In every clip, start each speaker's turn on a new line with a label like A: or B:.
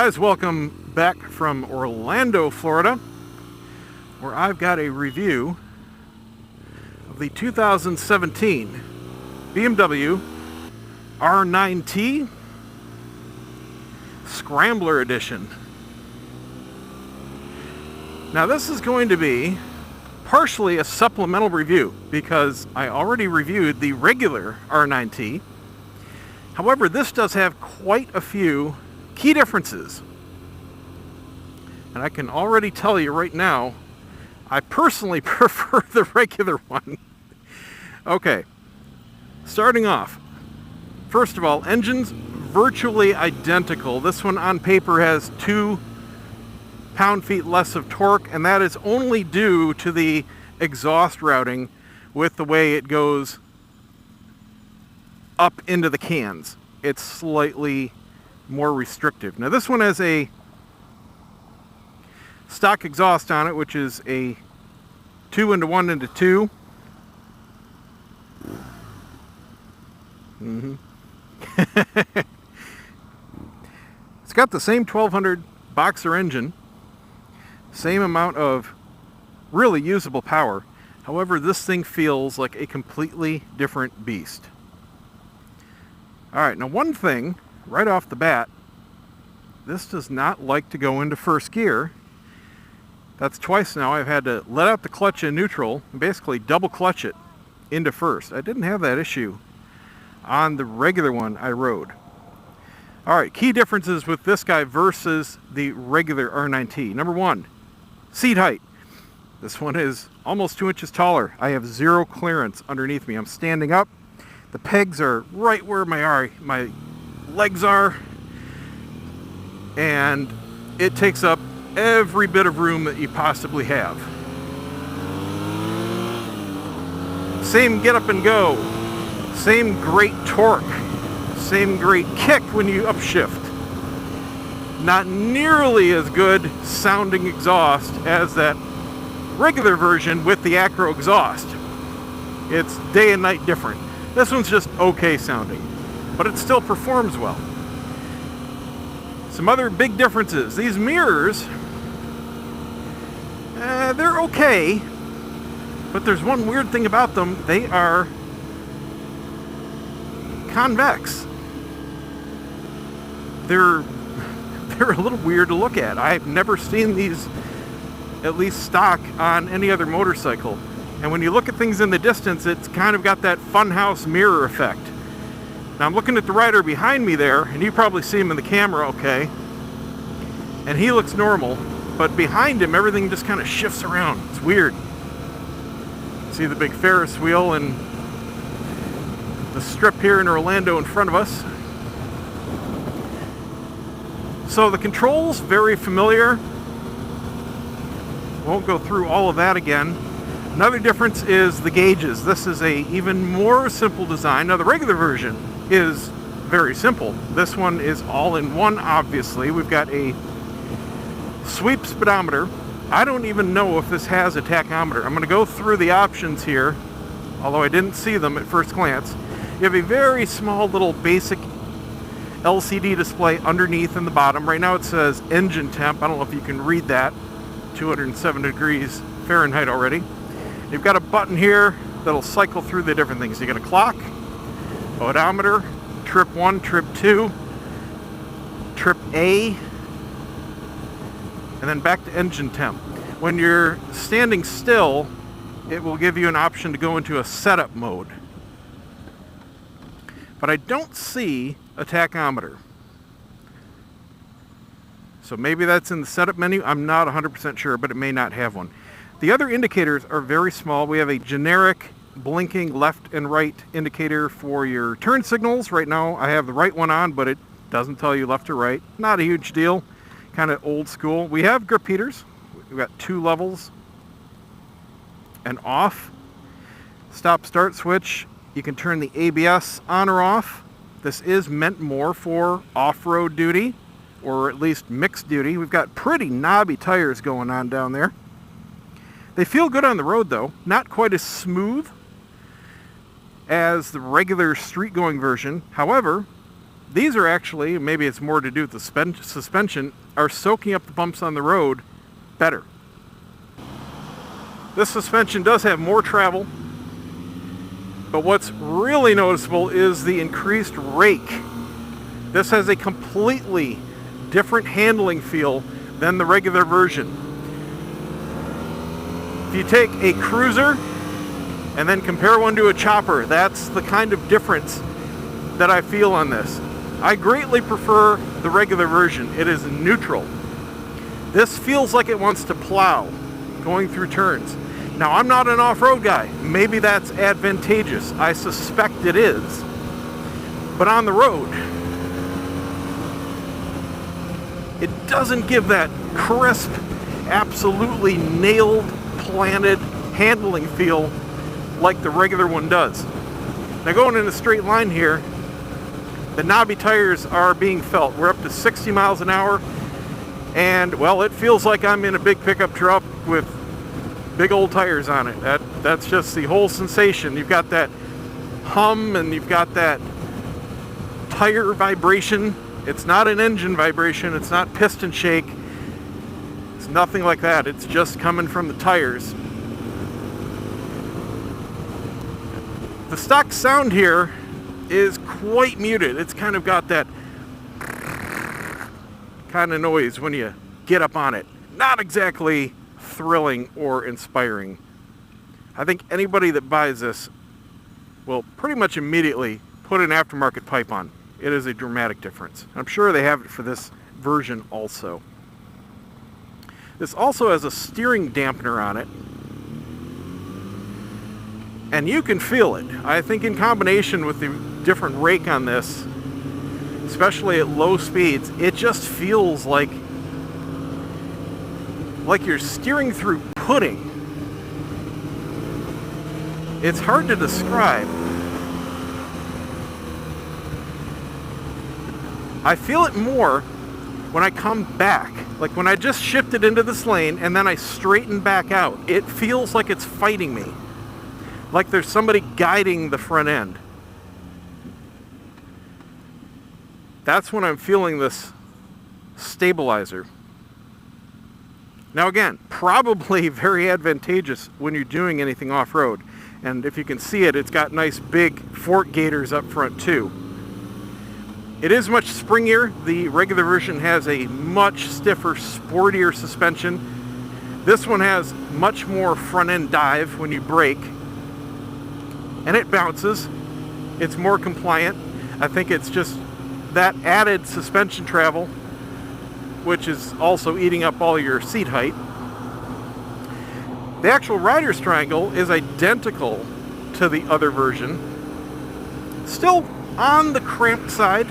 A: guys, welcome back from Orlando, Florida, where I've got a review of the 2017 BMW NineT Scrambler Edition. Now this is going to be partially a supplemental review because I already reviewed the regular NineT. However, this does have quite a few key differences. And I can already tell you right now, I personally prefer the regular one. Okay, starting off. First of all, engine's virtually identical. This one on paper has 2 pound-feet less of torque, and that is only due to the exhaust routing with the way it goes up into the cans. It's slightly more restrictive. Now this one has a stock exhaust on it, which is a 2 into 1 into 2. It's got the same 1200 boxer engine, same amount of really usable power. However, this thing feels like a completely different beast. Alright, now one thing right off the bat, this does not like to go into first gear. That's twice now I've had to let out the clutch in neutral and basically double clutch it into first. I didn't have that issue on the regular one I rode. Alright, key differences with this guy versus the regular NineT. Number 1, seat height. This one is almost 2 inches taller. I have 0 clearance underneath me. I'm standing up. The pegs are right where my legs are, and it takes up every bit of room that you possibly have. Same get up and go, same great torque, same great kick when you upshift. Not nearly as good sounding exhaust as that regular version with the acro exhaust. It's day and night different. This one's just okay sounding, but it still performs well. Some other big differences. These mirrors, they're okay, but there's one weird thing about them. They are convex. They're a little weird to look at. I've never seen these, at least stock, on any other motorcycle. And when you look at things in the distance, it's kind of got that funhouse mirror effect. Now I'm looking at the rider behind me there, and you probably see him in the camera okay. And he looks normal, but behind him everything just kind of shifts around. It's weird. See the big Ferris wheel and the strip here in Orlando in front of us. So the controls, very familiar. Won't go through all of that again. Another difference is the gauges. This is a even more simple design. Now the regular version is very simple. This one is all in one, obviously. We've got a sweep speedometer. I don't even know if this has a tachometer. I'm going to go through the options here, although I didn't see them at first glance. You have a very small little basic LCD display underneath in the bottom. Right now it says engine temp. I don't know if you can read that. 207 degrees Fahrenheit already. You've got a button here that'll cycle through the different things. You got a clock, odometer, trip 1, trip 2, trip A, and then back to engine temp. When you're standing still, it will give you an option to go into a setup mode. But I don't see a tachometer. So maybe that's in the setup menu. I'm not 100% sure, but it may not have one. The other indicators are very small. We have a generic blinking left and right indicator for your turn signals. Right now I have the right one on, but it doesn't tell you left or right. Not a huge deal. Kind of old school. We have grip heaters. We've got 2 levels. And off. Stop start switch. You can turn the ABS on or off. This is meant more for off-road duty, or at least mixed duty. We've got pretty knobby tires going on down there. They feel good on the road though, not quite as smooth as the regular street going version. However, these are actually, maybe it's more to do with the suspension, are soaking up the bumps on the road better. This suspension does have more travel, but what's really noticeable is the increased rake. This has a completely different handling feel than the regular version. If you take a cruiser and then compare one to a chopper, that's the kind of difference that I feel on this. I greatly prefer the regular version. It is neutral. This feels like it wants to plow, going through turns. Now, I'm not an off-road guy. Maybe that's advantageous. I suspect it is. But on the road, it doesn't give that crisp, absolutely nailed, planted handling feel like the regular one does. Now, going in a straight line here, the knobby tires are being felt. We're up to 60 miles an hour, and, well, it feels like I'm in a big pickup truck with big old tires on it. That's just the whole sensation. You've got that hum and you've got that tire vibration. It's not an engine vibration. It's not piston shake. It's nothing like that. It's just coming from the tires. The stock sound here is quite muted. It's kind of got that kind of noise when you get up on it. Not exactly thrilling or inspiring. I think anybody that buys this will pretty much immediately put an aftermarket pipe on. It is a dramatic difference. I'm sure they have it for this version also. This also has a steering dampener on it, and you can feel it. I think in combination with the different rake on this, especially at low speeds, it just feels like you're steering through pudding. It's hard to describe. I feel it more when I come back. Like when I just shifted into this lane and then I straighten back out. It feels like it's fighting me. Like there's somebody guiding the front end. That's when I'm feeling this stabilizer. Now again, probably very advantageous when you're doing anything off-road. And if you can see it, it's got nice big fork gators up front too. It is much springier. The regular version has a much stiffer, sportier suspension. This one has much more front-end dive when you brake. And it bounces. It's more compliant. I think it's just that added suspension travel, which is also eating up all your seat height. The actual rider's triangle is identical to the other version. Still on the cramped side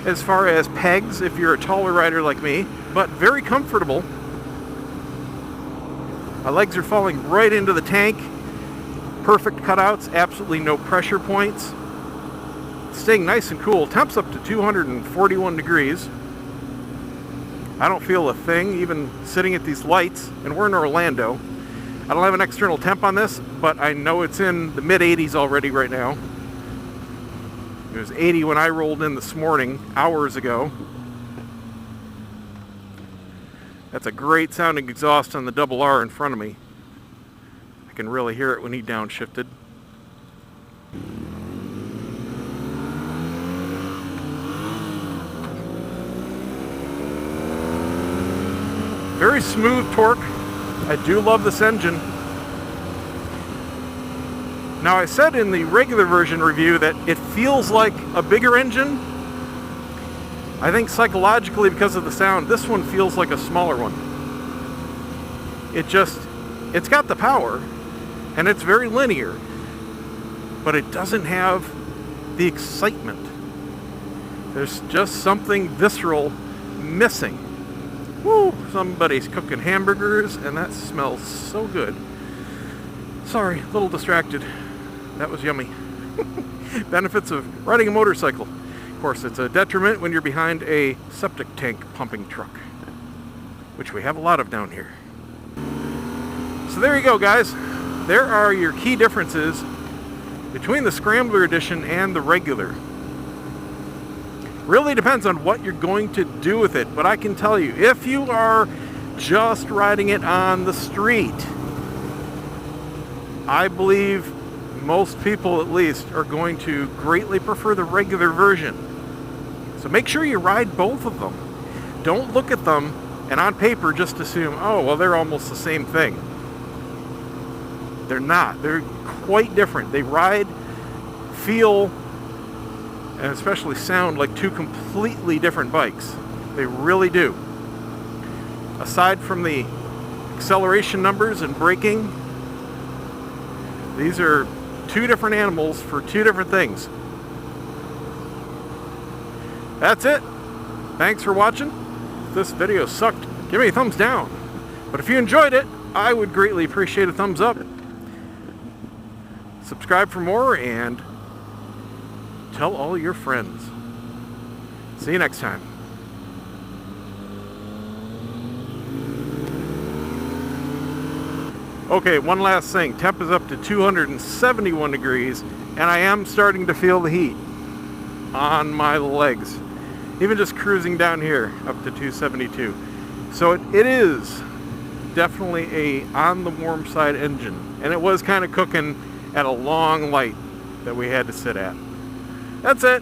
A: as far as pegs if you're a taller rider like me, but very comfortable. My legs are falling right into the tank. Perfect cutouts, absolutely no pressure points. Staying nice and cool. Temps up to 241 degrees. I don't feel a thing even sitting at these lights, and we're in Orlando. I don't have an external temp on this, but I know it's in the mid-80s already right now. It was 80 when I rolled in this morning, hours ago. That's a great sounding exhaust on the double R in front of me. I can really hear it when he downshifted. Very smooth torque. I do love this engine. Now, I said in the regular version review that it feels like a bigger engine. I think psychologically, because of the sound, this one feels like a smaller one. It's got the power, and it's very linear, but it doesn't have the excitement. There's just something visceral missing. Woo! Somebody's cooking hamburgers, and that smells so good. Sorry, a little distracted. That was yummy. Benefits of riding a motorcycle. Of course, it's a detriment when you're behind a septic tank pumping truck, which we have a lot of down here. So there you go, guys. There are your key differences between the Scrambler edition and the regular. Really depends on what you're going to do with it, but I can tell you, if you are just riding it on the street, I believe most people at least are going to greatly prefer the regular version. So make sure you ride both of them. Don't look at them and on paper just assume, oh, well, they're almost the same thing. They're not. They're quite different. They ride, feel, and especially sound like two completely different bikes. They really do. Aside from the acceleration numbers and braking, these are two different animals for two different things. That's it. Thanks for watching. If this video sucked, give me a thumbs down. But if you enjoyed it, I would greatly appreciate a thumbs up. Subscribe for more and tell all your friends. See you next time. Okay, one last thing. Temp is up to 271 degrees, and I am starting to feel the heat on my legs. Even just cruising down here up to 272. So it is definitely a on the warm side engine, and it was kind of cooking at a long light that we had to sit at. That's it.